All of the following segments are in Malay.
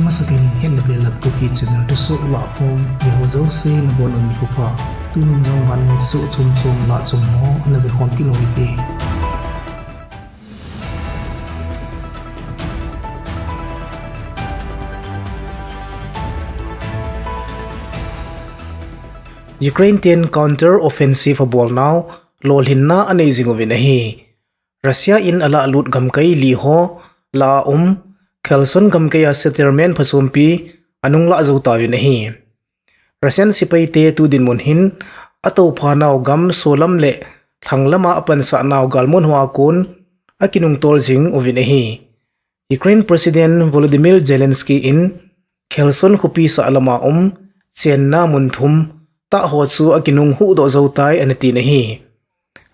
masakin hen level up ki channel to so la home ni ho zo se na bon on ni ko pa tunung jong Vannoi to so chum chum la chum ho na be khom ki lo ite Ukraine ten counter offensive bol now lol hinna anezing ovin hi Russia in ala lut gamkai li ho la Khelson gamkaya settlement phasumpi anung la zo tawin hi Russian sipai te tu din mun hin ato phanaw gam solam le thanglama apan sa naw galmon huwa kun akinung tol jing ovin hi Ukraine President Volodymyr Zelensky in Khelson khupi sa alama chenna munthum ta ho chu akinung hu do zo tai anati na hi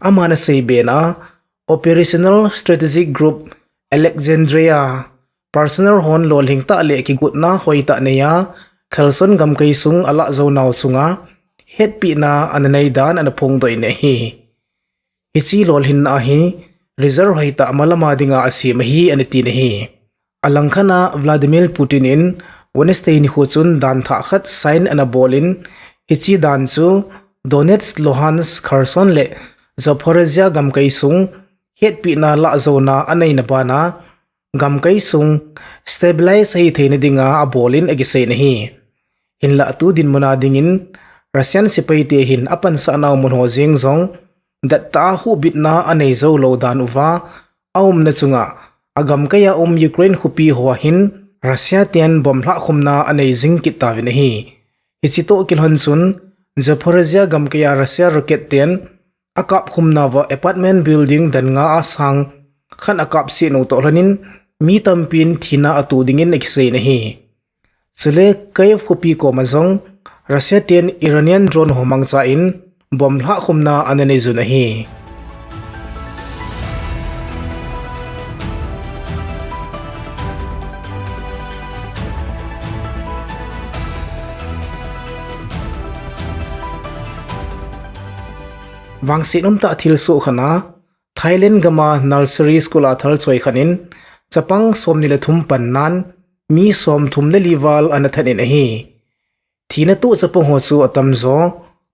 amana sei bena Operational Strategic Group Alexandria Personal hon lol hingta le ki gutna hoita neya Khelson gamkai sung ala zo naw sunga het pi na ananai dan an phong doi ne hi hichi lol hin na hi reserve hoita malama dinga asim hi anati ne hi alangkhana Vladimir Putin in Wednesday ni khuchun dan tha khat sign ana bolin hichi dan chu Donetsk Luhansk Kherson le Zaporizhia gamkai sung het pi na la zo na anai na bana gamkai sung stabilize hi theina dinga abolin agisei na hi hinla tu din mona dingin Russian sipai te hin apan sa naw mon ho jing zong dat ta hu bitna anei zo lo dan uwa na chunga agam kaya Ukraine khupi ho hin Russia tian bom hla khumna anei jing kitta vin hi hichito kilhon chun Zaporizhia gamkaya Russia rocket tian akap khumna wa apartment building dan nga asang khan akap si no to lanin mi tampin thina atu dingin ekisei na hi chule kayf kopi ko mazong Russia ten Iranian drone homang cha in bom hla khumna anane zu na hi wangsinom ta thil su khana Thailand gama nursery school athal choi khanin chapang somnile thum pannan mi som thumne liwal anathanin hi thina tu chapang ho chu atam zo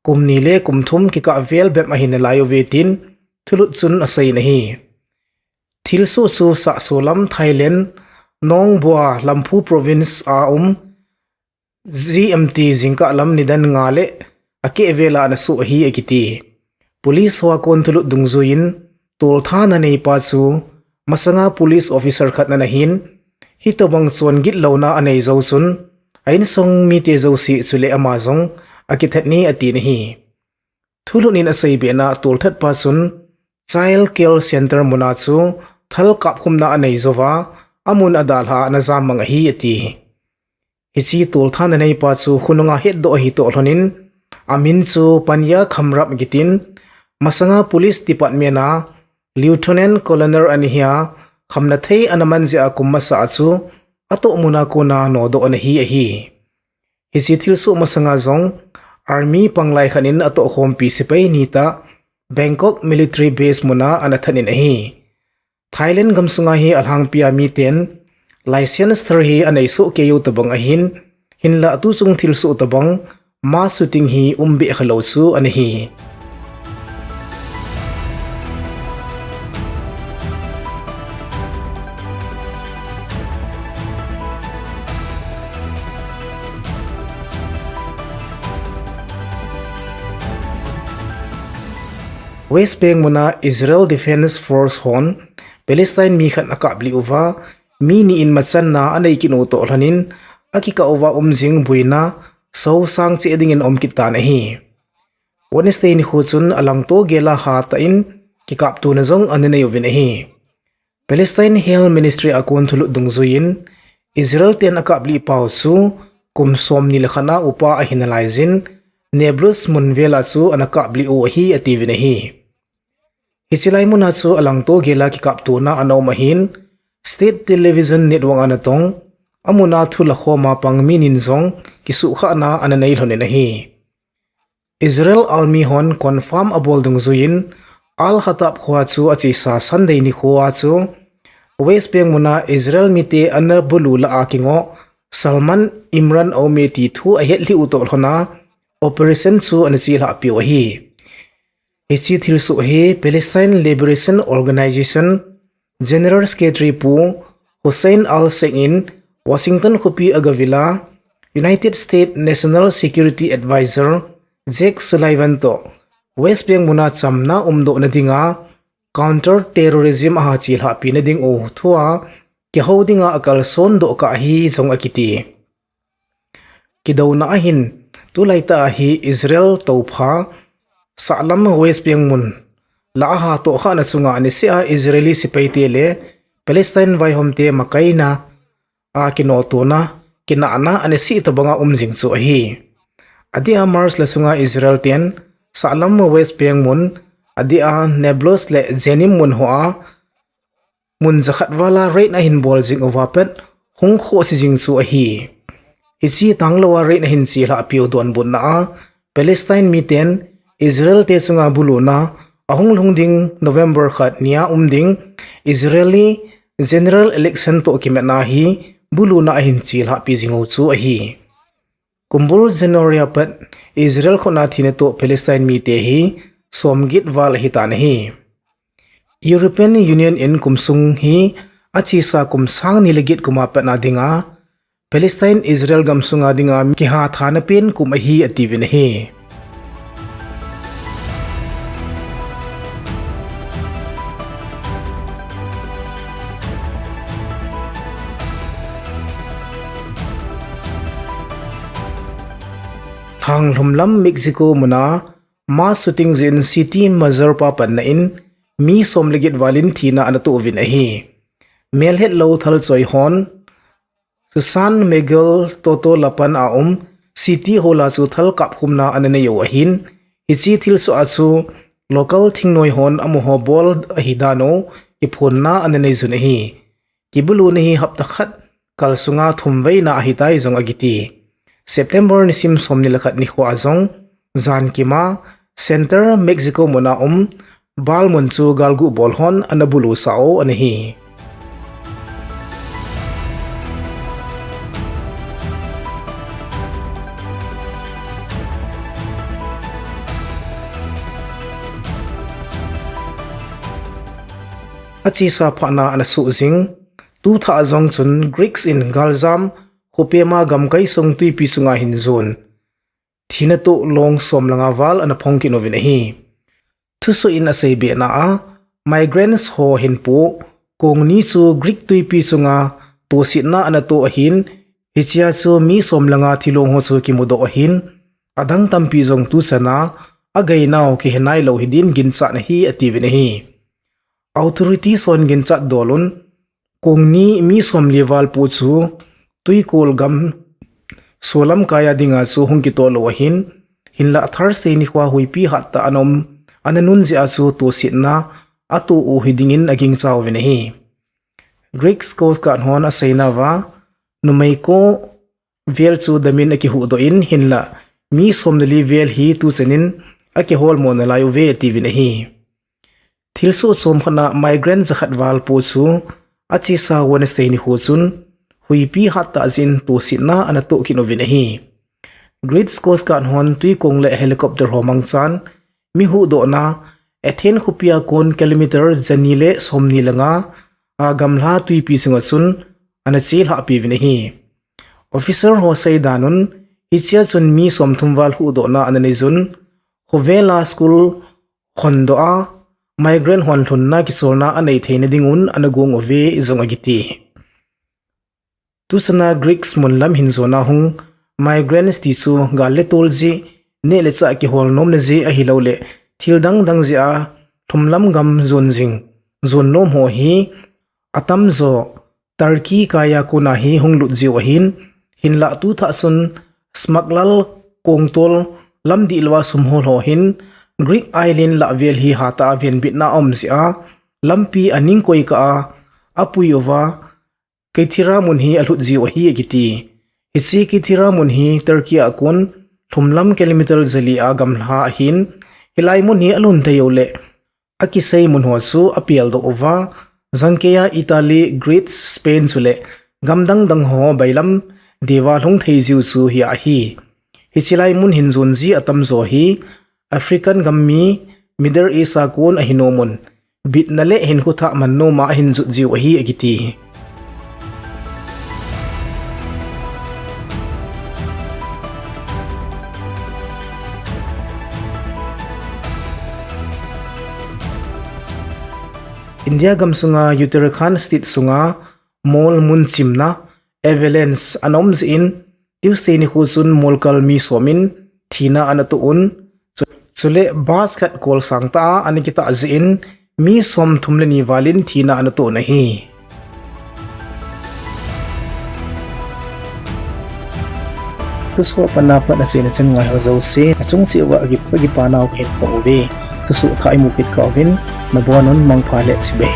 kumni le kumthum kika vel bem ahin layo vetin thulut chun asai na hi thil su chu sa solam Thailand nong bua Lampu province a GMT jingka lam nidan ngale ake vela na su hi ekiti police wa kon thulut dungzuin tol thana nei pa chu masanga police officer khatna na hin hitawang chon git lona anei zo chun ain song mi te zo si chule amazong akithatni ati ni hi thulunin asai be na tol that pa chun child care center muna chu thal kap khumna anei zowa amun adal ha na zamang hi ati hichi tol thana nei pa chu khununga het do hi to hlonin amin chu panya khamrap gitin masanga police department na Lieutenant Colonel anihia khamna thei anaman ja kumma sa chu ato muna ko na no do an hi hichi thil su masanga zong army panglai khanin ato khom pi sipai ni ta Bangkok military base muna anathanin hi Thailand gamsunga hi alhang pia mi ten license thar hi anei su ke yu tabang ahin hinla tu chung thil su tabang ma shooting hi umbe khalo chu an hi West Bank muna Israel Defense Force hon Palestine mi khan akabli uwa mi ni in machan na anei kinu to lanin akika uwa jing buina sousang che dingin kitta na hi Wednesday ni khuchun alangto gela ha ta in kikap tu na zong anene yovin hi Palestine Health Ministry akon thulu dungzuin Israel ten akabli pau chu kum som ni lakhana upa ahinalaizin Neblus munvela chu anakabli u hi ativin hi hichilai muna chu alangto gela ki kap tu na ano mahin state television network anatong amuna thula khoma pangminin zong kisu kha na ananei hlonen hi Israel army hon confirm abol dungzuin al khatab khwa chu achi sa Sunday ni khwa chu West Bank muna Israel mite anna bulu la akingo Salman Imran Aumeti thu a het li utol hona operation chu an chi la piwa hi hichi thil su he Palestine Liberation Organization General Secretary pu Hussein al-Sheikh in Washington khupi agavila United States National Security Advisor Jake Sullivan to West Bank muna chamna umdo na dinga counter terrorism ha chi la pi na ding o thua ki hodinga akal son do ka hi jong akiti kidawna ahin tulaita hi Israel tawpha salam West Bank mun la ha to kha na chunga ni sia Israeli sipaitele Palestine vai homte makaina a kinotuna kinana ane si tabanga umjing chu hi adia Mars la sunga Israel ten salam West Bank mun adia Nablus le Jenim mun hoa mun zakhat wala rate na hin bol jing overpet hung kho si jing chu hi hichi tanglawa rate na hin chi la piu don bun na Palestine miten Israel te chunga buluna ahung lungding November khat nia umding Israeli general election to kimena hi buluna hin chi la pi jingo chu hi kumbul January pat Israel khona thine to Palestine mite hi somgit wal hitan hi European Union in kumsung hi achi sa kumsang nilegit kumapat na dinga Palestine Israel gamsunga dinga ki ha thanapin kumahi ativin hi hang lumlam Mexico muna mass shooting in city mazar pa pan na in mi somlegit Valentina anato vin ahi melhet lo thal choi hon Susan Megel Toto lapan city hola chu thal kap khumna anane yo ahin hichi thil so achu local thingnoi hon amoho bol ahidano iphonna anane zun ahi kibulu nehi hapta khat kalsunga thumwei na ahitai jong agiti September nisim somni lakhat ni khwa jong zan kima center Mexico mona bal munchu galgu bolhon anabulu sao anahi achi sa phana anasu jing tu tha jong chun Greeks in Galzam hopema gamkai song tui pisunga hin zone thina to long som langa wal ana phongki novin hi thusoh in asei be na a migrants ho hin pu kongni chu Greek tui pi chunga to sitna ana to ahin hichia chu mi somlanga thilong ho chu ki mudo ahin adang tampi jong tu chana agai naw ki henai lo hidin gincha na hi ativin hi authorities on gincha dolun kongni mi som level pu chu tui kol gam solam kaya dinga chu hungki to lo ahin hinla Thursday ni khwa huipi hatta anom ananun ji asu to sitna atu u hidingin aging chaw venehi Greeks coast kan hon asaina wa numai ko vel chu damin aki hu do in hinla mi somnali vel hi tu chenin aki hol mon la yu ve ti venehi thilsu chom khana migrant zakhat wal pu chu achi sa Wednesday ni hu chun huipi hatta jin to sitna anato kino venehi Great coast kan hon tui kongle helicopter homang chan mi hu do na ethen khupia kon kilometer janile somni langa agamla tui pi singa chun ana chil ha pi vini officer ho sai danun ichia chun mi somthumwal hu do na anani jun hovela school khondo a migrant hon thunna ki solna anei theina dingun anagung ove izong agiti tusana Greeks munlam hinzona hung migrants ti chu galle tolji ne le cha ki hol nom ne ji a hilole thildang dang ji a thumlam gam zon jing zon nom ho hi atam zo Turkey kaya kuna hi hunglut ji wahin hinla tu tha sun smaglal kongtol lamdi lwa sumhol ho hin Greek island la vel hi hata ven bitna om ji a lampi aning koi ka apuyova keithira mun hi alut ji wa hi giti hichi kithira mun hi Turkey akon thumlam kilometer zali agamla hin hilai mun hi alun tayole akisei mun ho chu appeal do over zangkeya Italy Greece Spain chule gamdang dang ho bailam dewa hlung thei ziu chu hi a hi hichilai mun hinzun ji atam zo hi African gammi Middle East a kun a hinomun bit na le hin khutha manno ma hinzu jiu hi agiti India gamsunga Uttarakhand state sunga mol mun chimna avalanche anoms in Tuesday ni khuzun molkal mi somin thina anatu un chule basket kol sangta anikita azin mi som thumle ni walin thina anatu nahi thusoh panapa na sin chen ngai ho zo se chung chi wa gi pa naw ke ko be thusoh thai mu kit ka win mabonon mangpha le chibe